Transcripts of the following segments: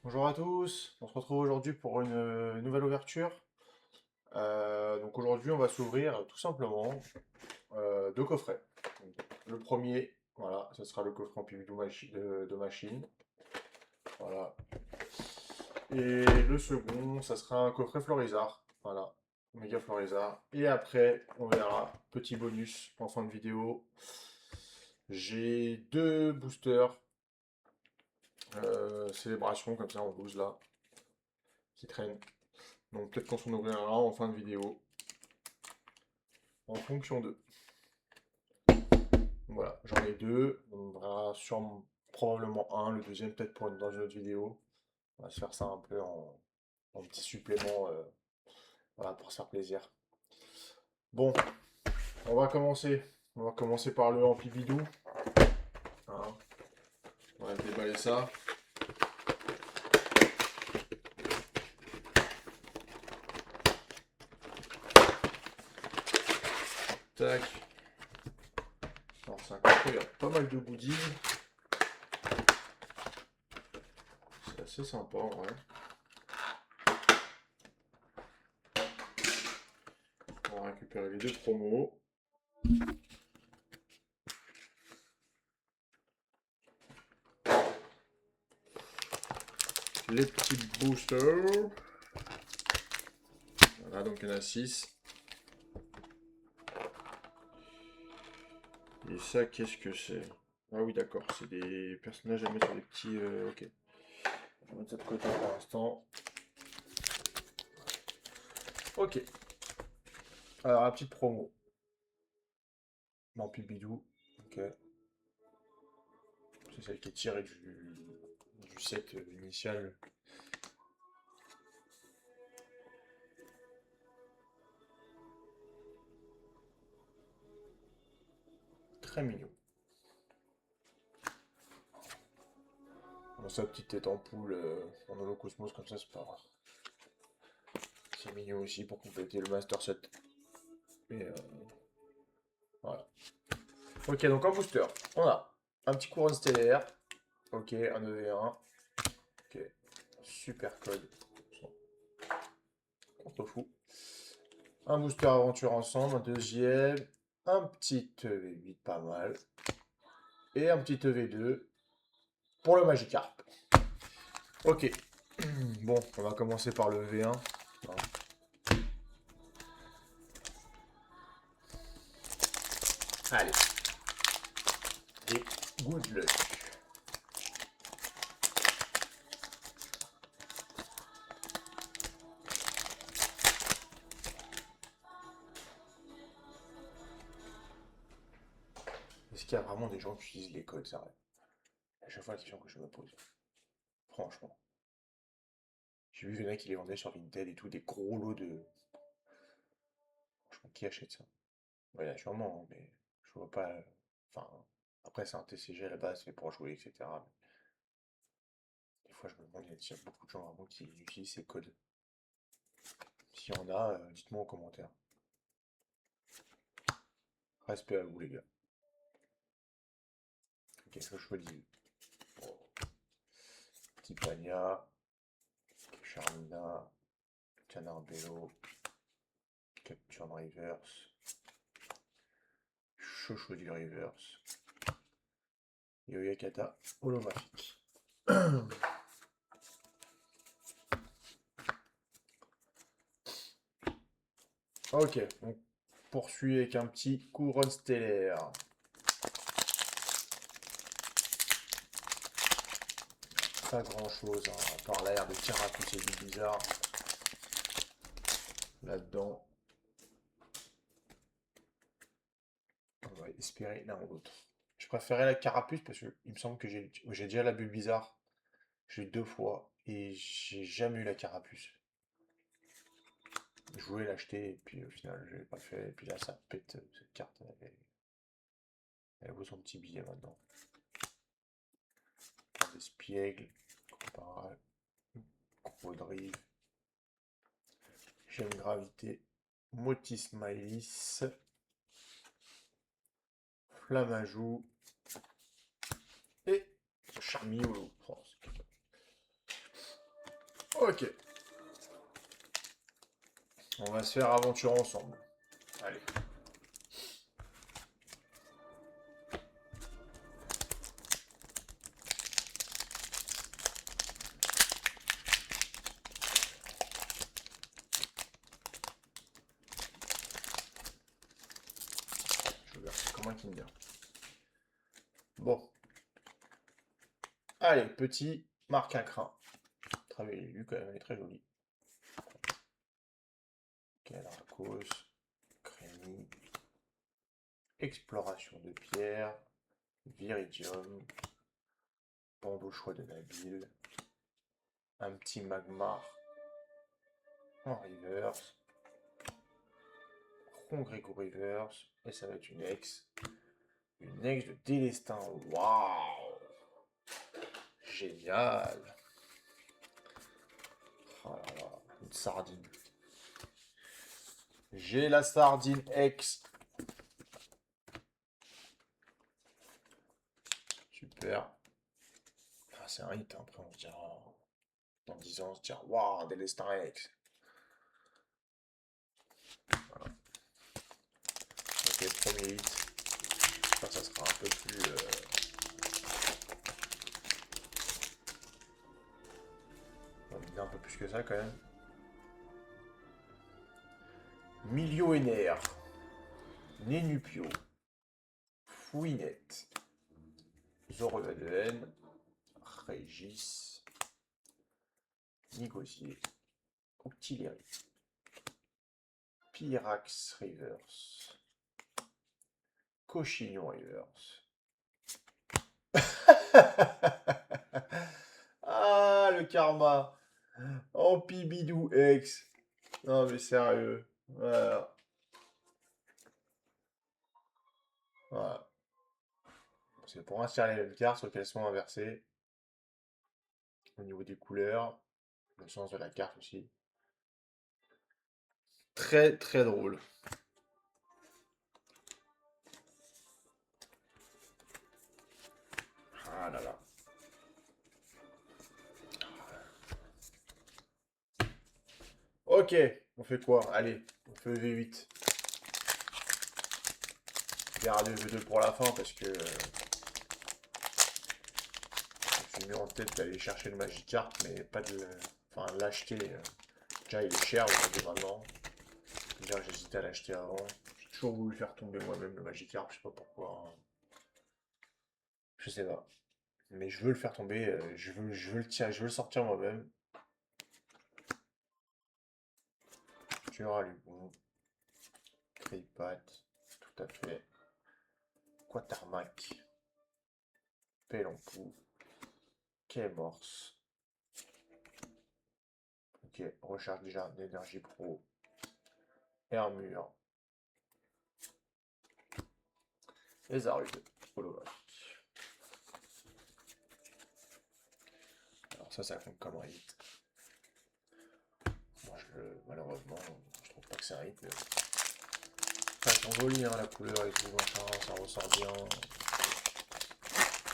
Bonjour à tous, on se retrouve aujourd'hui pour une nouvelle ouverture. Donc aujourd'hui on va s'ouvrir tout simplement deux coffrets. Donc, le premier, voilà, ce sera le coffret en Pibidou de machine. Voilà. Et le second, ça sera un coffret Florizard. Voilà, méga Florizard. Et après, on verra, petit bonus en fin de vidéo. J'ai deux boosters, célébration comme ça en 12 là, qui traînent. Donc peut-être qu'on s'en ouvrira un en fin de vidéo, en fonction d'eux. Voilà, j'en ai deux. On verra sûrement, probablement un, le deuxième peut-être dans une autre vidéo. On va se faire ça un peu en petit supplément, voilà, pour se faire plaisir. Bon, on va commencer. On va commencer par le Ampibidou. Hein. On va déballer ça. Tac. Alors c'est un coffret, il y a pas mal de goodies. C'est assez sympa en vrai. On va récupérer les deux promos. Les petits boosters. Voilà, donc il y en a 6. Et ça, qu'est-ce que c'est? Ah oui, d'accord, c'est des personnages à mettre sur des petits... ok. Je vais mettre ça de côté pour l'instant. Ok. Alors, la petite promo. Bidou. Ok. C'est celle qui est tirée du set initial. Très mignon. Dans sa petite tête en poule en holocosmos comme ça, c'est pas grave. C'est mignon aussi pour compléter le master set. Et voilà. Ok, donc en booster, on a un petit couronne stellaire. Ok, un EV1. Ok, super code. On s'en fout. Un booster aventure ensemble, un deuxième, un petit EV8 pas mal, et un petit EV2 pour le Magikarp. Ok, bon, on va commencer par le V1. Allez, et good luck. Est-ce qu'il y a vraiment des gens qui utilisent les codes, ça? À chaque fois, la question que je me pose. Franchement. J'ai vu qu'il y en a qui les vendaient sur Vinted et tout, des gros lots de... Franchement, qui achète ça? Ouais, là, sûrement, hein, mais je vois pas... Enfin, après, c'est un TCG à la base, c'est pour jouer, etc. Des fois, je me demande, s'il y a beaucoup de gens vraiment qui utilisent ces codes. S'il y en a, dites-moi en commentaire. Respect à vous, les gars. Ok, je choisis. Petit Pania, Charmina, Canarbello, Capture Reverse, Chocho du Reverse, Yoyakata holographique. Ok, on poursuit avec un petit couronne stellaire. Pas grand chose, hein, à part l'air de Carapuce et du bizarre là-dedans. On va espérer l'un ou l'autre. Je préférais la Carapuce parce qu'il me semble que j'ai déjà la bulle bizarre. J'ai eu deux fois et j'ai jamais eu la Carapuce. Je voulais l'acheter et puis au final je l'ai pas fait. Et puis là ça pète cette carte. Elle vaut son petit billet maintenant. Espiègle, comparable, gros drive, gemme gravité, Motis Smilis, Flamajou et Charmiolo. Oh, Ok. On va se faire aventure ensemble. Allez. Je regarde, c'est comme un Kinder. Bon. Allez, petit, marque un crin. Très bien, lui quand même, elle est très jolie. Calracos, Crémy, Exploration de pierre, Viridium, Bambouchois de Nabil, un petit Magmar en reverse, Rongrego reverse, et ça va être une ex de Délestin. Waouh! Génial! Oh là là, une sardine. J'ai la sardine ex. Super. Ah, c'est un hit, hein. Après on se dira, dans 10 ans, on se dira, waouh, Délestin ex. Voilà. Donc les premiers hits, j'espère que ça sera un peu plus... on va dire un peu plus que ça quand même. Millionnaire, Nénupio, Fouinette, Zoroaden, Régis, Négocier, Octillerie, Pyrax Reverse, Cochignon Reverse. Ah, le karma. Ampibidou X. Non, mais sérieux. Voilà. Voilà. C'est pour insérer les mêmes cartes, sauf qu'elles sont inversées. Au niveau des couleurs, le sens de la carte aussi. Très très drôle. Ah là là. Ok, on fait quoi? Allez, on fait V8. On verra le V2 pour la fin parce que j'ai mis en tête d'aller chercher le Magikarp, mais pas de enfin, l'acheter. Déjà, il est cher aujourd'hui maintenant. Déjà, j'hésitais à l'acheter avant. J'ai toujours voulu faire tomber moi-même le Magikarp, je sais pas pourquoi, hein. Je sais pas. Mais je veux le faire tomber, je veux le tirer, je veux le sortir moi-même. Tu auras lu bon. Craypat, tout à fait. Quatermac. Pélampou. Kémorse. Ok, recharge déjà d'énergie pro. Hermure. Et Zarude. Holographique. Alors ça compte comme un hit. Moi, malheureusement, je trouve pas que c'est un hit, mais enfin, elles sont jolies, hein, la couleur et tout, machin, ça ressort bien. Pas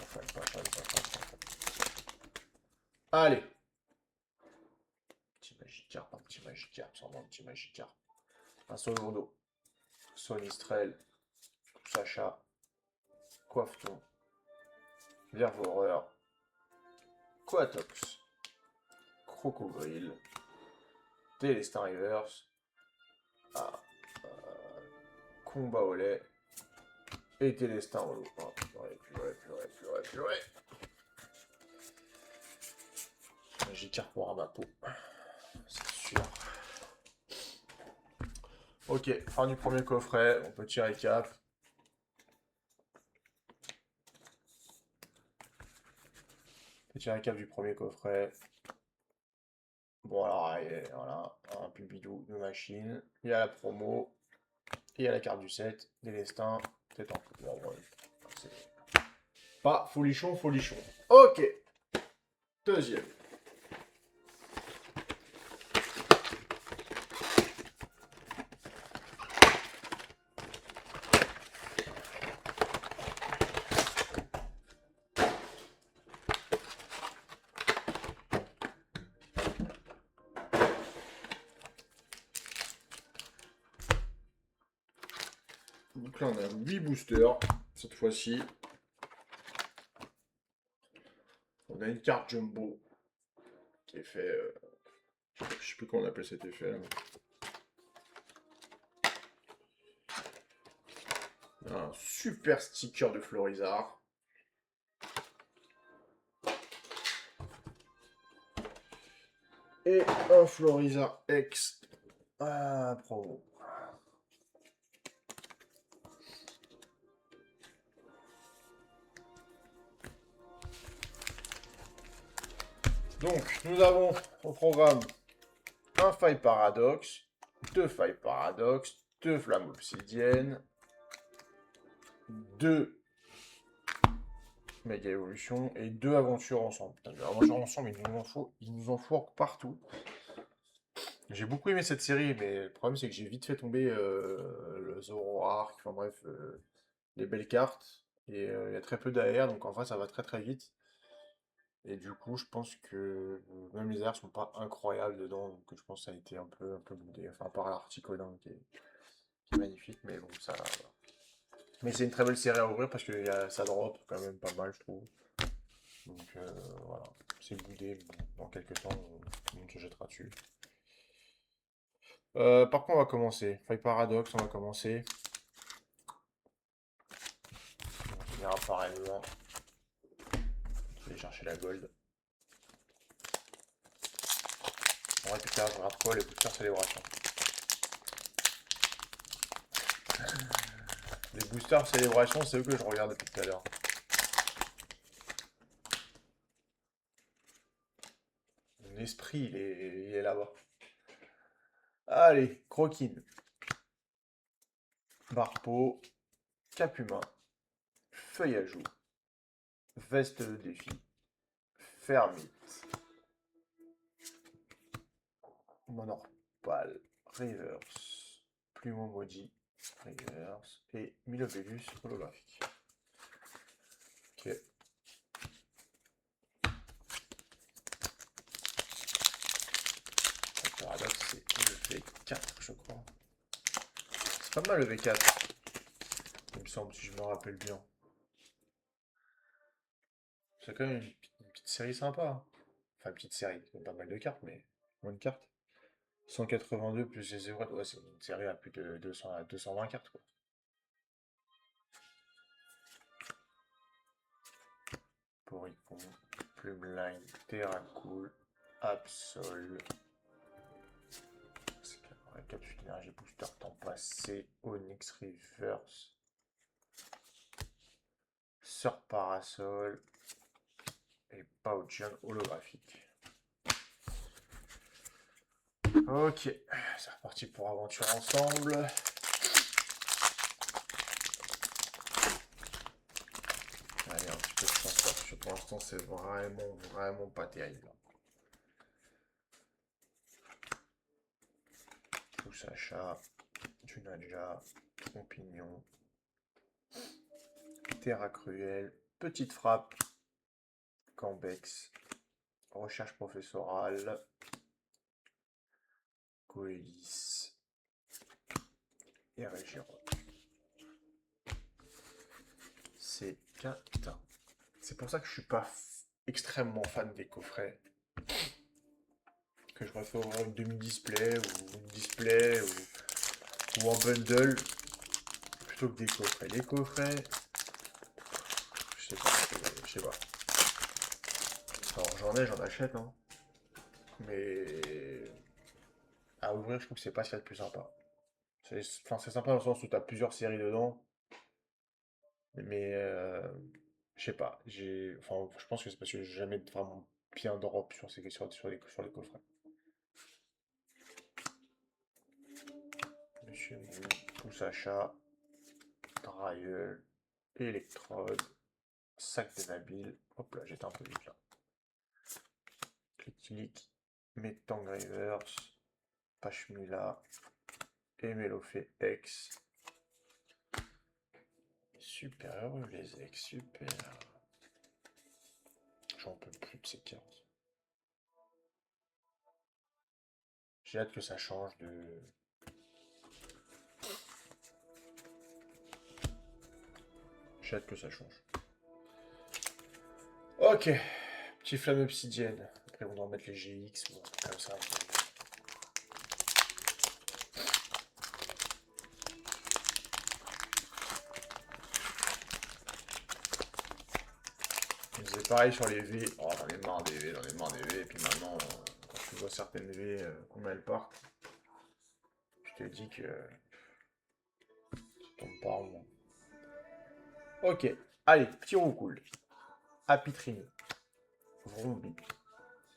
fan, pas fan, pas fan, pas fan. Allez! Petit Magikarp, un petit Magikarp, sans un petit Magikarp. Un Solourneau. Sonistrel. Sacha. Coiffeton. Vervoreur. Coatox. Crocodile. Délestin Reverse. Ah, Combat au lait. Et Délestin Holo. Oh, purée. Magikarp pour Amapo. C'est sûr. Ok, fin du premier coffret. On peut tirer cap. Petit récap du premier coffret. Bon, alors, voilà, un pubidou de machine. Il y a la promo. Il y a la carte du set. Délestin. C'est en tout. Bon, ouais. C'est pas folichon. Ok. Deuxième. Donc là, on a 8 boosters, cette fois-ci. On a une carte jumbo qui est fait... je sais plus comment on appelle cet effet. Là. Un super sticker de Florizard. Et un Florizard X. Ah, promo. Donc, nous avons au programme un faille paradoxe, deux failles paradoxe, deux flammes obsidiennes, deux méga évolution et deux aventures ensemble. Aventures ensemble, il nous en faut partout. J'ai beaucoup aimé cette série, mais le problème c'est que j'ai vite fait tomber le Zoroark, enfin bref, les belles cartes. Et il y a très peu d'AR, donc en vrai ça va très très vite. Et du coup, je pense que même les airs sont pas incroyables dedans, donc je pense que ça a été un peu boudé. Enfin, à part l'Articodin qui est magnifique, mais bon, ça. Voilà. Mais c'est une très belle série à ouvrir parce que ça drop quand même pas mal, je trouve. Donc voilà, c'est boudé, mais bon, dans quelques temps, tout le monde se jettera dessus. Par contre, on va commencer. Faille Paradox, on va commencer. On finira par M1. Je vais chercher la gold. En vrai, putain, je regarde quoi les boosters célébration. Les boosters célébration, c'est eux que je regarde depuis tout à l'heure. Mon esprit, il est là-bas. Allez, Croquine. Barpeau. Capuma. Feuille à joue. Veste de défi. Fermite. Monorpal. Reverse. Plumeau maudit. Reverse. Et Milobellus holographique. Ok. Le paradoxe, c'est le V4, je crois. C'est pas mal le V4. Il me semble, si je me rappelle bien. C'est quand même une petite série sympa. Hein. Enfin, une petite série. C'est pas mal de cartes, mais moins de cartes. 182 plus les 0. Ouais, c'est une série à plus de 200, à 220 cartes, quoi. Poryphon, Plumeline, Terracool, Absol. Capsule énergie booster temps passé, Onyx Reverse, Sœur Parasol et Pouchion holographique. Ok, c'est reparti pour aventure ensemble. Allez, un petit peu de chance parce que pour l'instant c'est vraiment pas terrible. Sacha, Tunaja, Trompignon, Terra Cruelle, Petite Frappe, Cambex, Recherche professorale, Coelis et Régirock. C'est catin. C'est pour ça que je suis pas extrêmement fan des coffrets. Que je préfère avoir une demi-display ou une display ou un bundle plutôt que des coffrets. Les coffrets, je sais pas, je sais pas. Alors j'en achète, hein. Mais à ouvrir, je trouve que c'est pas ce qu'il y a de plus sympa. C'est sympa dans le sens où tu as plusieurs séries dedans, mais je sais pas. Enfin, je pense que c'est parce que j'ai jamais vraiment bien drop sur les coffrets. Monsieur Mou, Poussacha, Drailleul, Électrode, Sac des Nabil. Hop là, j'étais un peu vite là. Clic-clic, Metang Reverse, Pashmila, Emelofé X. Super heureux les ex, super. J'en peux plus de ces cartes. J'ai hâte que ça change de... J'ai hâte que ça change. Ok. Petit flamme obsidienne. Après, on doit mettre les GX. Bon, comme ça. Je faisais pareil sur les V. Oh, j'en ai marre des V, j'en ai marre des V. Et puis maintenant, quand tu vois certaines V, comment elles partent, je te dis que ça tombe pas en moi. Ok. Allez, petit roucoule. Apitrini. Vrombi.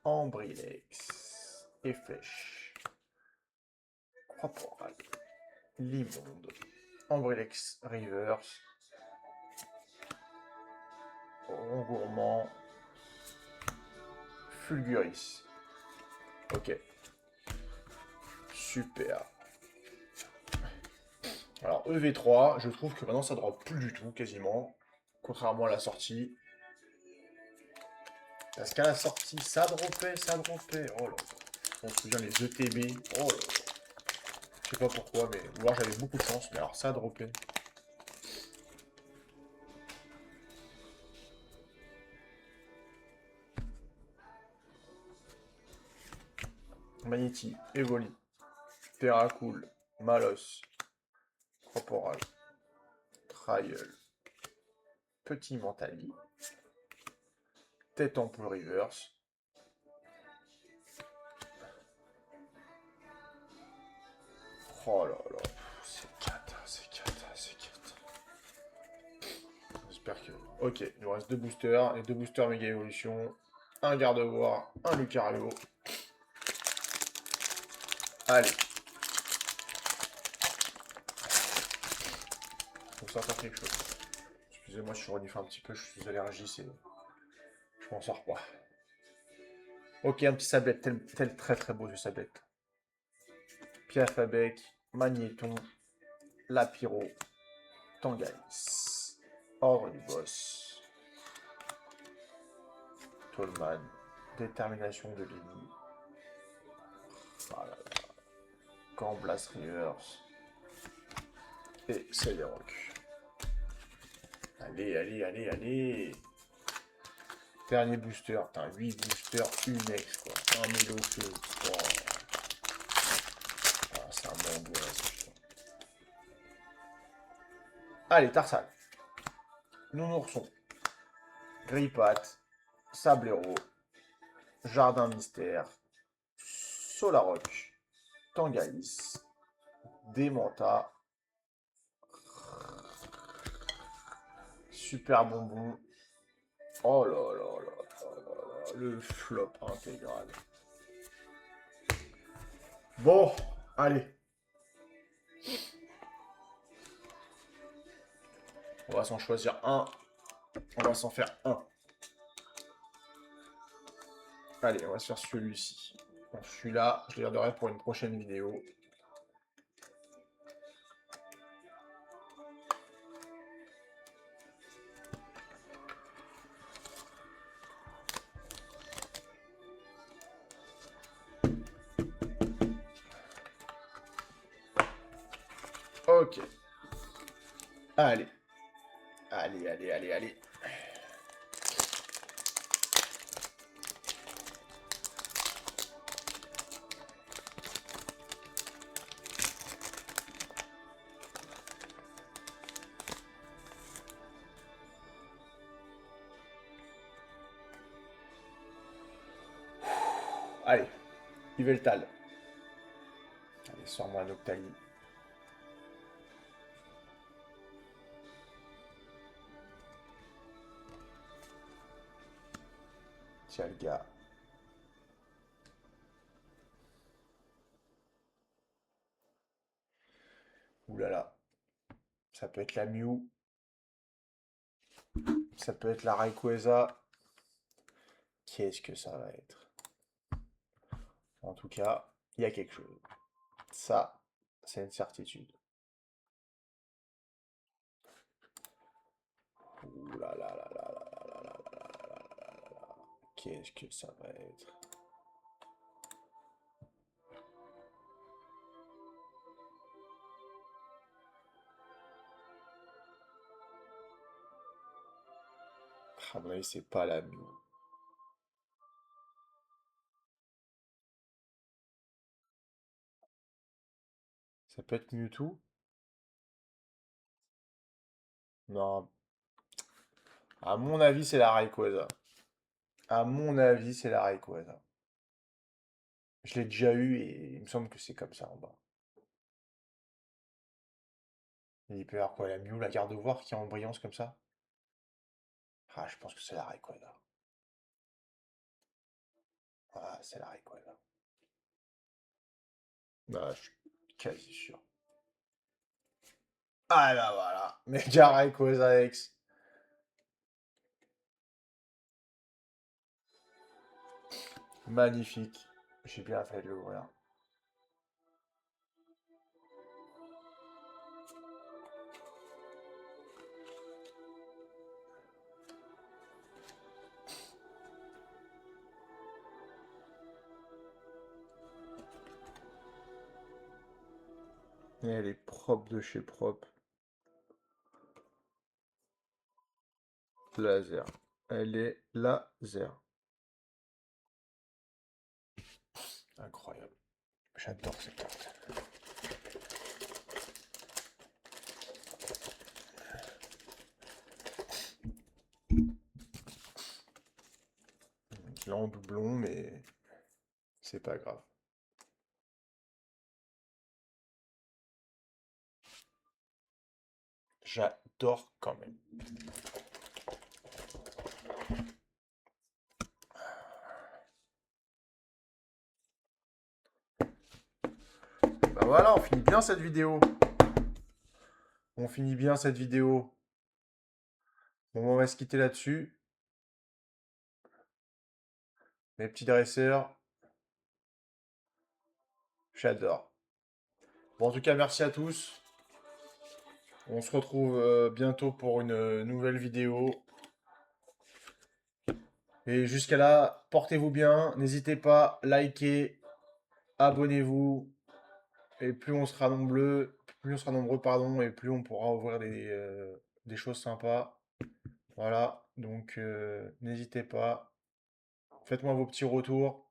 Ambrilex. Et flèche. Croix porale. Limonde. Ambrilex Reverse. Rongourmand. Fulguris. Ok. Super. Alors EV3, je trouve que maintenant ça drop plus du tout, quasiment. Contrairement à la sortie. Parce qu'à la sortie, ça dropait, ça dropait. Oh là là. On se souvient les ETB. Oh là là. Je sais pas pourquoi, mais ou alors j'avais beaucoup de chance, mais alors ça dropait. Magnéti, Evoli, Terracool, Malos, Corporal, Trial, Petit Mentali, Tête Ampoule Reverse. Oh là là, c'est cata, c'est cata, c'est cata. J'espère que... Ok, il nous reste 2 boosters, et 2 boosters méga évolution, un Gardevoir, un Lucario. Allez. Faut sortir quelque chose. Excusez-moi, je suis reniflé un petit peu, je suis allergique, c'est... Je m'en sors pas. Ok, un petit sablette, tel très très beau ce sablette. Piaf à bec, Magnéton, Lapiro, Tangalis, Ordre du Boss, Tolman, Détermination de l'ennemi, voilà. Gamblas Reverse, et Celeroc. Allez, allez, allez, allez. Dernier booster, putain, 8 boosters, une ex quoi. Un Mélofeu. Oh. Ah, c'est un bon goût là, ce putain. Allez, Tarsal. Nounourson. Grippat. Sablero. Jardin Mystère. Solaroc. Tangalis. Démenta. Super bonbon. Oh là là là là là là. Le flop intégral. Bon, allez. On va s'en choisir un. On va s'en faire un. Allez, on va se faire celui-ci. Bon, celui-là, je le garderai pour une prochaine vidéo. Ok. Allez. Allez, allez, allez, allez. Allez. Yveltal. Allez, sors-moi un Octali. Tiens, le gars. Ouh là là. Ça peut être la Mew. Ça peut être la Rayquaza. Qu'est-ce que ça va être? En tout cas, il y a quelque chose. Ça, c'est une certitude. Ouh là là là là là là là là là là là là là. Qu'est-ce que ça va être? À mon avis, c'est pas la Mew. Ça peut être Mewtwo? Non. À mon avis, c'est la Rayquaza. À mon avis, c'est la Rayquaza. Je l'ai déjà eu et il me semble que c'est comme ça en bas. Il peut y avoir quoi, la Mew, la Gardevoir qui est en brillance comme ça? Ah, je pense que c'est la Rayquaza. Ah, c'est la Rayquaza. Ah, je suis quasi sûr. Ah là voilà. Mega Rayquaza X. Magnifique. J'ai bien fait de l'ouvrir. Et elle est propre de chez propre. Laser. Elle est laser. Incroyable. J'adore cette carte. Je l'ai en doublon, mais c'est pas grave. J'adore quand même. Bah voilà, on finit bien cette vidéo. On finit bien cette vidéo. Bon, on va se quitter là-dessus. Mes petits dresseurs. J'adore. Bon, en tout cas, merci à tous. On se retrouve bientôt pour une nouvelle vidéo. Et jusqu'à là, portez-vous bien. N'hésitez pas, likez, abonnez-vous. Et plus on sera nombreux, pardon, et plus on pourra ouvrir des choses sympas. Voilà, donc n'hésitez pas. Faites-moi vos petits retours,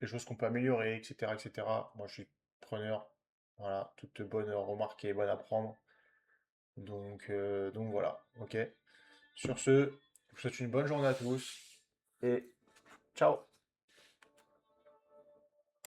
les choses qu'on peut améliorer, etc., etc. Moi, je suis preneur. Voilà, toute bonne remarque est bonne à prendre. Donc voilà, ok. Sur ce, je vous souhaite une bonne journée à tous et ciao!